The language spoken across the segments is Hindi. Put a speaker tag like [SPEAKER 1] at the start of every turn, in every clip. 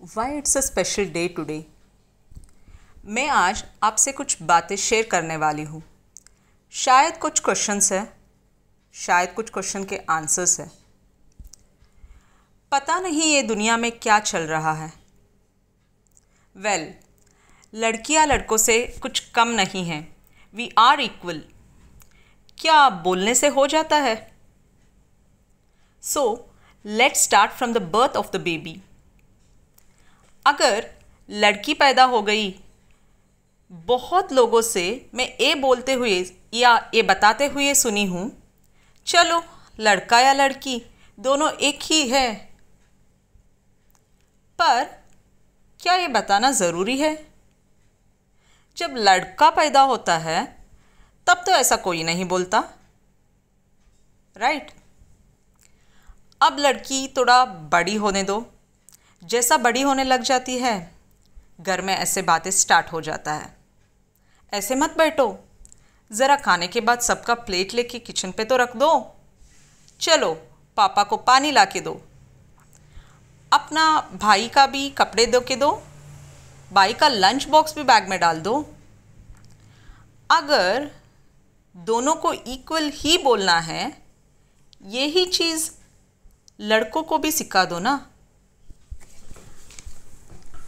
[SPEAKER 1] Why it's a special day today. मैं आज आपसे कुछ बातें शेयर करने वाली हूँ। शायद कुछ क्वेश्चंस है, शायद कुछ क्वेश्चन के आंसर्स है। पता नहीं ये दुनिया में क्या चल रहा है। लड़कियाँ लड़कों से कुछ कम नहीं हैं। We are equal. क्या बोलने से हो जाता है? So let's start from the birth of the baby. अगर लड़की पैदा हो गई, बहुत लोगों से मैं ये बोलते हुए या ये बताते हुए सुनी हूँ, चलो लड़का या लड़की दोनों एक ही है। पर क्या ये बताना ज़रूरी है? जब लड़का पैदा होता है तब तो ऐसा कोई नहीं बोलता, राइट? अब लड़की थोड़ा बड़ी होने दो। जैसा बड़ी होने लग जाती है, घर में ऐसे बातें स्टार्ट हो जाता है। ऐसे मत बैठो, ज़रा खाने के बाद सबका प्लेट लेके किचन पे तो रख दो। चलो पापा को पानी ला के दो। अपना भाई का भी कपड़े दो के दो। भाई का लंच बॉक्स भी बैग में डाल दो। अगर दोनों को इक्वल ही बोलना है, यही चीज़ लड़कों को भी सिखा दो ना।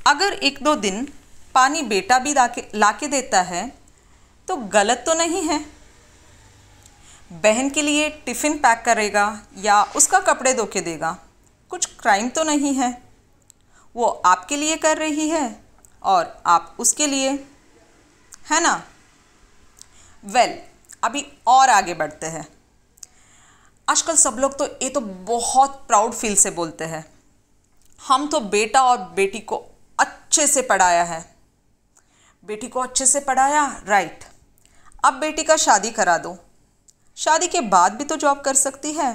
[SPEAKER 1] अगर एक दो दिन पानी बेटा भी ला के देता है तो गलत तो नहीं है। बहन के लिए टिफ़िन पैक करेगा या उसका कपड़े धो के देगा, कुछ क्राइम तो नहीं है। वो आपके लिए कर रही है और आप उसके लिए, है ना? अभी और आगे बढ़ते हैं। आजकल सब लोग तो ये तो बहुत प्राउड फील से बोलते हैं, हम तो बेटा और बेटी को अच्छे से पढ़ाया है। बेटी को अच्छे से पढ़ाया, राइट। अब बेटी का शादी करा दो। शादी के बाद भी तो जॉब कर सकती है।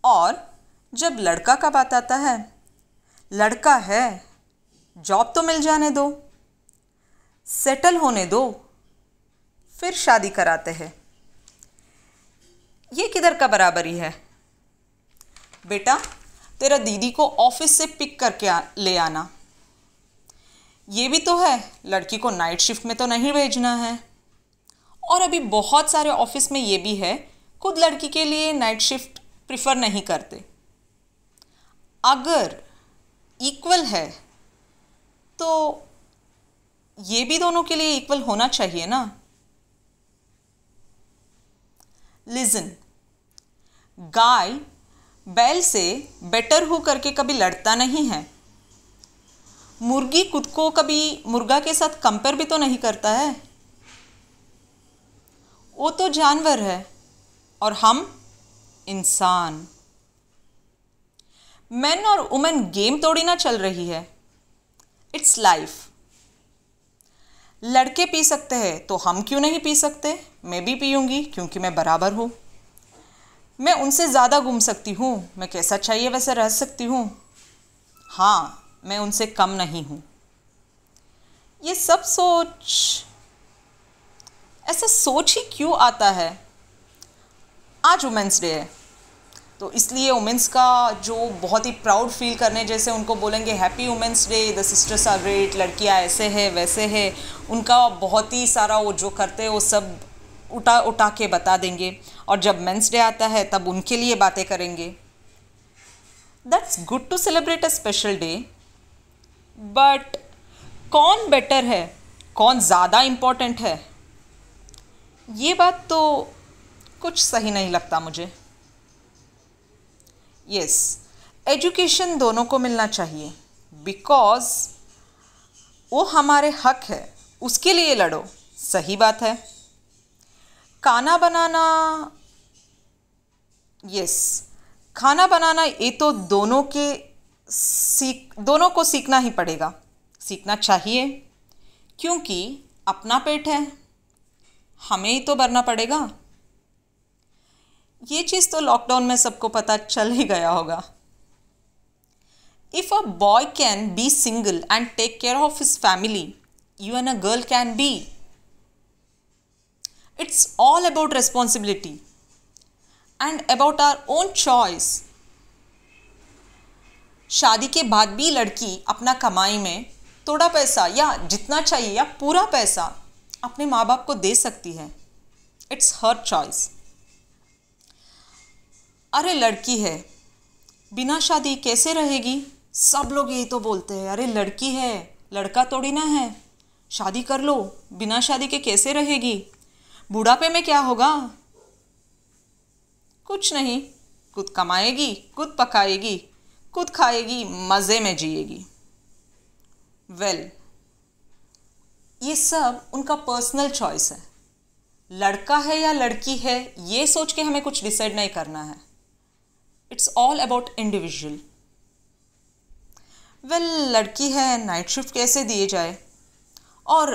[SPEAKER 1] और जब लड़का का बात आता है, लड़का है, जॉब तो मिल जाने दो, सेटल होने दो, फिर शादी कराते हैं। ये किधर का बराबरी है? बेटा तेरा दीदी को ऑफिस से पिक करके ले आना। ये भी तो है, लड़की को नाइट शिफ्ट में तो नहीं भेजना है। और अभी बहुत सारे ऑफिस में ये भी है, खुद लड़की के लिए नाइट शिफ्ट प्रिफर नहीं करते। अगर इक्वल है तो ये भी दोनों के लिए इक्वल होना चाहिए ना। लिसन, गाय बैल से बेटर हो करके कभी लड़ता नहीं है। मुर्गी खुद को कभी मुर्गा के साथ कंपेयर भी तो नहीं करता है। वो तो जानवर है और हम इंसान। मेन और वुमेन गेम थोड़ी ना चल रही है, इट्स लाइफ। लड़के पी सकते हैं तो हम क्यों नहीं पी सकते? मैं भी पीऊँगी क्योंकि मैं बराबर हूँ। मैं उनसे ज़्यादा घूम सकती हूँ, मैं कैसा चाहिए वैसे रह सकती हूँ। हाँ, मैं उनसे कम नहीं हूँ। ये सब ऐसा सोच ही क्यों आता है? आज वुमेंस डे है तो इसलिए वुमेंस का जो बहुत ही प्राउड फील करने जैसे उनको बोलेंगे happy women's day, the sisters are great, लड़कियाँ ऐसे है वैसे है, उनका बहुत ही सारा वो जो करते हैं वो सब उठा के बता देंगे। और जब मेंस डे आता है तब उनके लिए बातें करेंगे। That's good to celebrate a special day, but कौन बेटर है, कौन ज़्यादा इम्पोर्टेंट है, ये बात तो कुछ सही नहीं लगता मुझे। यस, एजुकेशन दोनों को मिलना चाहिए, बिकॉज वो हमारे हक है, उसके लिए लड़ो। सही बात है। खाना बनाना, यस, खाना बनाना ये तो दोनों को सीखना ही पड़ेगा, सीखना चाहिए, क्योंकि अपना पेट है, हमें ही तो भरना पड़ेगा। ये चीज़ तो लॉकडाउन में सबको पता चल ही गया होगा। If a boy can be single and take care of his family, even a girl can be. It's all about responsibility and about our own choice. शादी के बाद भी लड़की अपना कमाई में थोड़ा पैसा या जितना चाहिए या पूरा पैसा अपने माँ बाप को दे सकती है। It's her choice. अरे लड़की है, बिना शादी कैसे रहेगी? सब लोग यही तो बोलते हैं, अरे लड़की है, लड़का थोड़ी ना है, शादी कर लो, बिना शादी के कैसे रहेगी? बुढ़ापे में क्या होगा? कुछ नहीं, खुद कमाएगी, खुद पकाएगी, खुद खाएगी, मज़े में जिएगी। वेल, ये सब उनका पर्सनल चॉइस है। लड़का है या लड़की है ये सोच के हमें कुछ डिसाइड नहीं करना है। It's all about individual. Well, लड़की है, नाइट शिफ्ट कैसे दिए जाए? और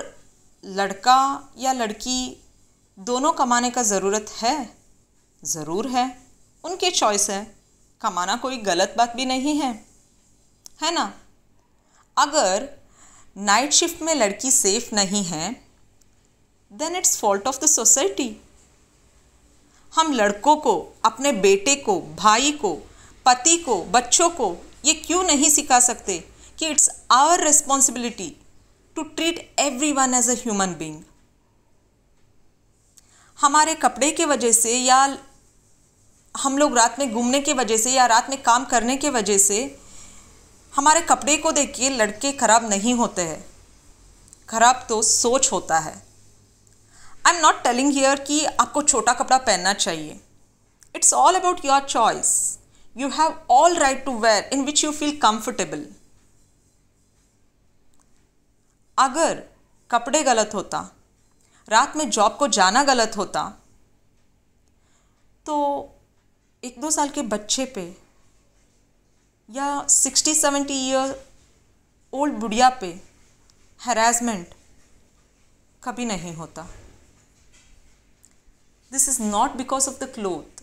[SPEAKER 1] लड़का या लड़की दोनों कमाने का ज़रूरत है? ज़रूर है, उनकी चॉइस है। कमाना कोई गलत बात भी नहीं है ना? अगर नाइट शिफ्ट में लड़की सेफ नहीं है, then it's fault of the society. हम लड़कों को, अपने बेटे को, भाई को, पति को, बच्चों को ये क्यों नहीं सिखा सकते कि it's our responsibility to treat everyone as a human being? हमारे कपड़े के वजह से या हम लोग रात में घूमने की वजह से या रात में काम करने की वजह से हमारे कपड़े को देख के लड़के खराब नहीं होते हैं। खराब तो सोच होता है। I am not telling here कि आपको छोटा कपड़ा पहनना चाहिए। It's all about your choice. You have all right to wear in which you feel comfortable. अगर कपड़े गलत होता, रात में जॉब को जाना गलत होता, तो 1-2 साल के बच्चे पे या 60-70 ईयर ओल्ड बुढ़िया पे हैरेसमेंट कभी नहीं होता। This is not because of the cloth,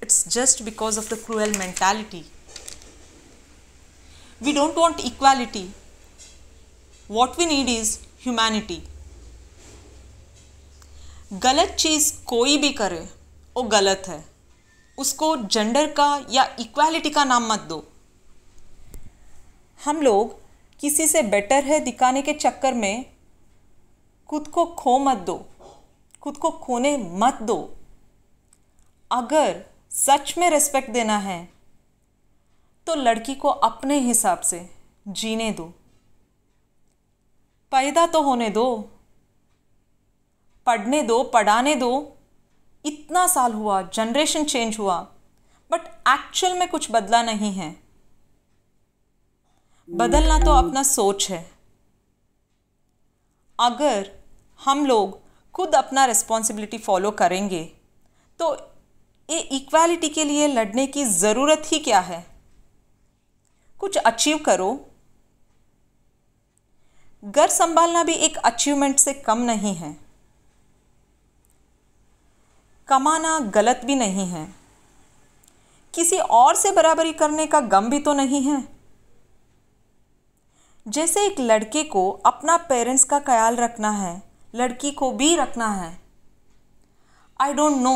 [SPEAKER 1] it's just because of the cruel mentality. We don't want equality, what we need is humanity. गलत चीज़ कोई भी करे वो गलत है, उसको जेंडर का या इक्वालिटी का नाम मत दो। हम लोग किसी से बेटर है दिखाने के चक्कर में खुद को खो मत दो, खुद को खोने मत दो। अगर सच में रिस्पेक्ट देना है तो लड़की को अपने हिसाब से जीने दो। पैदा तो होने दो, पढ़ने दो, पढ़ाने दो। इतना साल हुआ, जनरेशन चेंज हुआ, बट एक्चुअल में कुछ बदला नहीं है। बदलना तो अपना सोच है। अगर हम लोग खुद अपना रिस्पॉन्सिबिलिटी फॉलो करेंगे तो ये इक्वालिटी के लिए लड़ने की ज़रूरत ही क्या है? कुछ अचीव करो। घर संभालना भी एक अचीवमेंट से कम नहीं है। कमाना गलत भी नहीं है। किसी और से बराबरी करने का गम भी तो नहीं है। जैसे एक लड़के को अपना पेरेंट्स का ख्याल रखना है, लड़की को भी रखना है। आई डोंट नो,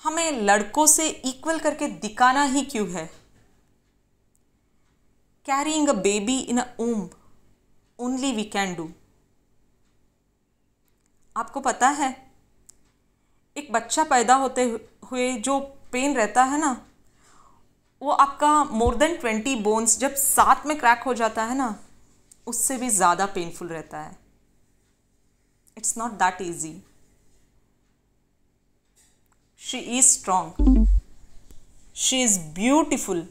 [SPEAKER 1] हमें लड़कों से इक्वल करके दिखाना ही क्यों है? Carrying a baby in a womb only we can do। आपको पता है, एक बच्चा पैदा होते हुए जो पेन रहता है ना, वो आपका मोर देन 20 बोन्स जब साथ में क्रैक हो जाता है ना, उससे भी ज़्यादा पेनफुल रहता है। It's not that easy. She is strong, she is beautiful,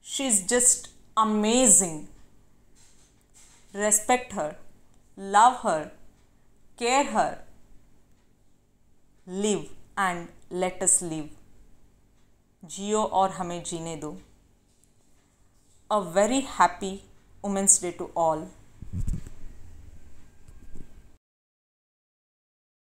[SPEAKER 1] she is just amazing. Respect her, love her, care her, live and let us live. जियो और हमें जीने दो। A very happy women's day to all.